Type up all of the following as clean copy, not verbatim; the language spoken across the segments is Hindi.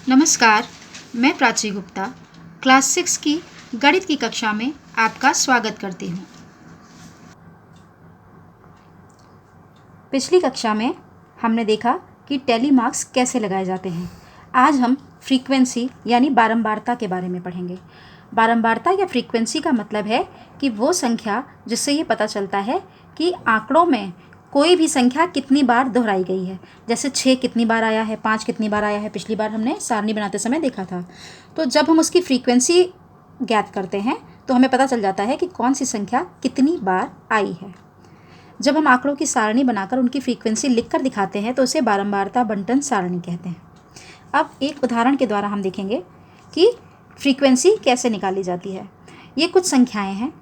नमस्कार, मैं प्राची गुप्ता क्लास 6 की गणित की कक्षा में आपका स्वागत करती हूँ। पिछली कक्षा में हमने देखा कि टैली मार्क्स कैसे लगाए जाते हैं। आज हम फ्रीक्वेंसी यानी बारंबारता के बारे में पढ़ेंगे। बारंबारता या फ्रीक्वेंसी का मतलब है कि वो संख्या जिससे ये पता चलता है कि आंकड़ों में कोई भी संख्या कितनी बार दोहराई गई है। जैसे 6 कितनी बार आया है, 5 कितनी बार आया है, पिछली बार हमने सारणी बनाते समय देखा था। तो जब हम उसकी फ्रीक्वेंसी ज्ञात करते हैं तो हमें पता चल जाता है कि कौन सी संख्या कितनी बार आई है। जब हम आंकड़ों की सारणी बनाकर उनकी फ्रीक्वेंसी लिखकर दिखाते हैं तो उसे बारंबारता बंटन सारणी कहते हैं। अब एक उदाहरण के द्वारा हम देखेंगे कि फ्रीक्वेंसी कैसे निकाली जाती है। ये कुछ संख्याएं हैं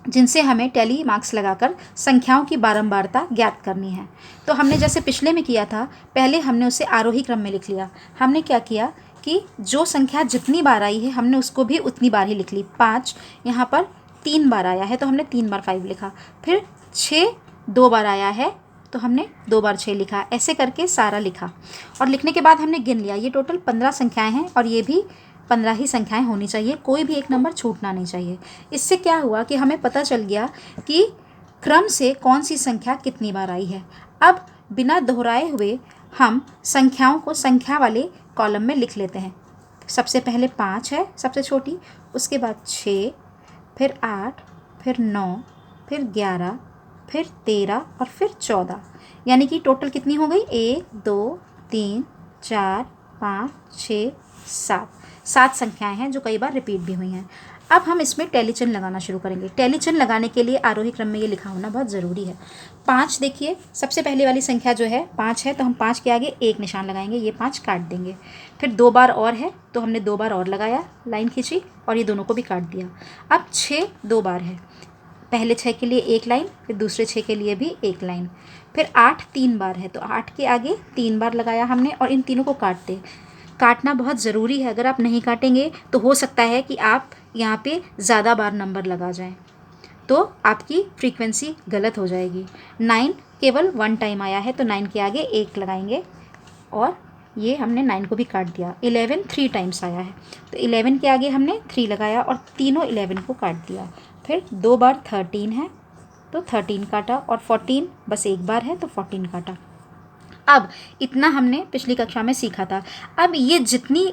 जिनसे हमें टैली मार्क्स लगाकर संख्याओं की बारंबारता ज्ञात करनी है। तो हमने जैसे पिछले में किया था, पहले हमने उसे आरोही क्रम में लिख लिया। हमने क्या किया कि जो संख्या जितनी बार आई है हमने उसको भी उतनी बार ही लिख ली। 5 यहाँ पर 3 बार आया है तो हमने 3 बार 5 लिखा। फिर 6 2 बार आया है तो हमने 2 बार 6 लिखा। ऐसे करके सारा लिखा और लिखने के बाद हमने गिन लिया। ये टोटल 15 संख्याएँ हैं और ये भी 15 ही संख्याएं होनी चाहिए, कोई भी एक नंबर छूटना नहीं चाहिए। इससे क्या हुआ कि हमें पता चल गया कि क्रम से कौन सी संख्या कितनी बार आई है। अब बिना दोहराए हुए हम संख्याओं को संख्या वाले कॉलम में लिख लेते हैं। सबसे पहले 5 है सबसे छोटी, उसके बाद 6, फिर 8, फिर 9, फिर 11, फिर 13 और फिर 14। यानी कि टोटल कितनी हो गई? 1 2 3 4 5 6 7 संख्याएं हैं जो कई बार रिपीट भी हुई हैं। अब हम इसमें टैली चिन्ह लगाना शुरू करेंगे। टैली चिन्ह लगाने के लिए आरोही क्रम में ये लिखा होना बहुत ज़रूरी है। 5 देखिए, सबसे पहले वाली संख्या जो है 5 है तो हम 5 के आगे एक निशान लगाएंगे, ये 5 काट देंगे। फिर 2 बार और है तो हमने 2 बार और लगाया, लाइन खींची और ये दोनों को भी काट दिया। अब 6 2 बार है, पहले 6 के लिए एक लाइन, फिर दूसरे 6 के लिए भी एक लाइन। फिर 8 3 बार है तो 8 के आगे 3 बार लगाया हमने और इन तीनों को काट दे। काटना बहुत ज़रूरी है, अगर आप नहीं काटेंगे तो हो सकता है कि आप यहाँ पे ज़्यादा बार नंबर लगा जाएं तो आपकी फ्रीक्वेंसी गलत हो जाएगी। 9 केवल 1 टाइम आया है तो 9 के आगे एक लगाएंगे और ये हमने 9 को भी काट दिया। 11 3 टाइम्स आया है तो 11 के आगे हमने 3 लगाया और तीनों 11 को काट दिया। फिर 2 बार 13 है तो 13 काटा और 14 बस एक बार है तो 14 काटा। अब इतना हमने पिछली कक्षा में सीखा था। अब ये जितनी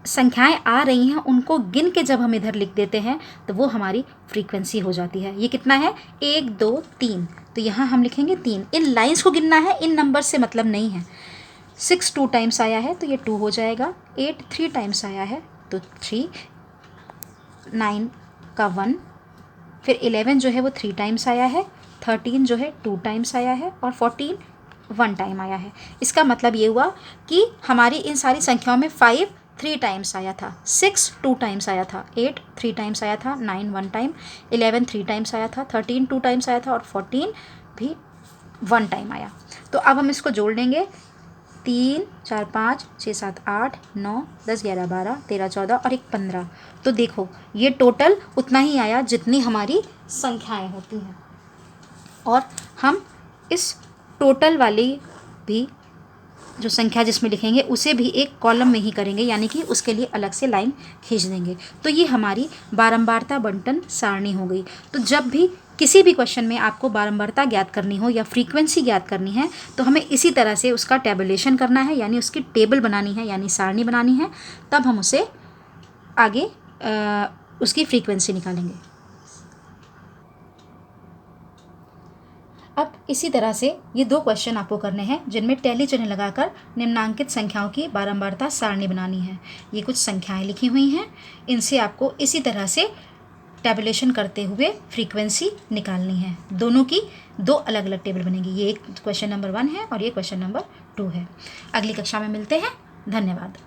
संख्याएं आ रही हैं उनको गिन के जब हम इधर लिख देते हैं तो वो हमारी फ्रीक्वेंसी हो जाती है। ये कितना है? 1 2 3, तो यहाँ हम लिखेंगे 3। इन लाइंस को गिनना है, इन नंबर से मतलब नहीं है। 6 2 टाइम्स आया है तो ये 2 हो जाएगा। 8 3 टाइम्स आया है तो 3, 9 का 1, फिर 11 जो है वो 3 टाइम्स आया है, 13 जो है 2 टाइम्स आया है और 14 1 टाइम आया है। इसका मतलब ये हुआ कि हमारी इन सारी संख्याओं में 5 3 टाइम्स आया था, 6 2 टाइम्स आया था, 8 3 टाइम्स आया था, 9 1 टाइम, 11 3 टाइम्स आया था, 13 2 टाइम्स आया था और 14 भी 1 टाइम आया। तो अब हम इसको जोड़ लेंगे। 3 4 5 6 7 8 9 10 11 12 13 14 और एक 15। तो देखो ये टोटल उतना ही आया जितनी हमारी संख्याएं होती हैं। और हम इस टोटल वाली भी जो संख्या जिसमें लिखेंगे उसे भी एक कॉलम में ही करेंगे, यानी कि उसके लिए अलग से लाइन खींच देंगे। तो ये हमारी बारंबारता बंटन सारणी हो गई। तो जब भी किसी भी क्वेश्चन में आपको बारंबारता ज्ञात करनी हो या फ्रीक्वेंसी ज्ञात करनी है तो हमें इसी तरह से उसका टेबुलेशन करना है, यानी उसकी टेबल बनानी है, यानी सारणी बनानी है। तब हम उसे आगे उसकी फ्रीक्वेंसी निकालेंगे। अब इसी तरह से ये 2 क्वेश्चन आपको करने हैं जिनमें टैली चिन्ह लगाकर निम्नांकित संख्याओं की बारंबारता सारणी बनानी है। ये कुछ संख्याएं लिखी हुई हैं, इनसे आपको इसी तरह से टेबुलेशन करते हुए फ्रीक्वेंसी निकालनी है। दोनों की 2 अलग अलग टेबल बनेगी। ये एक क्वेश्चन नंबर 1 है और ये क्वेश्चन नंबर 2 है। अगली कक्षा में मिलते हैं। धन्यवाद।